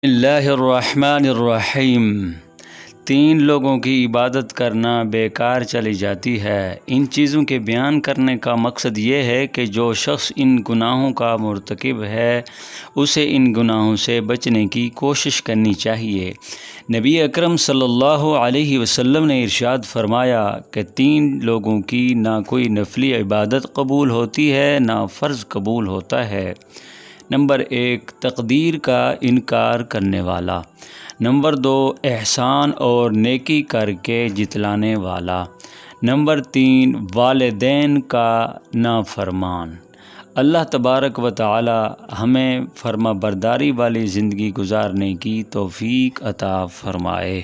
اللہ الرحمن الرحیم۔ تین لوگوں کی عبادت کرنا بیکار چلی جاتی ہے۔ ان چیزوں کے بیان کرنے کا مقصد یہ ہے کہ جو شخص ان گناہوں کا مرتکب ہے اسے ان گناہوں سے بچنے کی کوشش کرنی چاہیے۔ نبی اکرم صلی اللہ علیہ وسلم نے ارشاد فرمایا کہ تین لوگوں کی نہ کوئی نفلی عبادت قبول ہوتی ہے نہ فرض قبول ہوتا ہے۔ نمبر 1، تقدیر کا انکار کرنے والا۔ نمبر 2، احسان اور نیکی کر کے جتلانے والا۔ نمبر 3، والدین کا نافرمان۔ اللہ تبارک و تعالی ہمیں فرما برداری والی زندگی گزارنے کی توفیق عطا فرمائے۔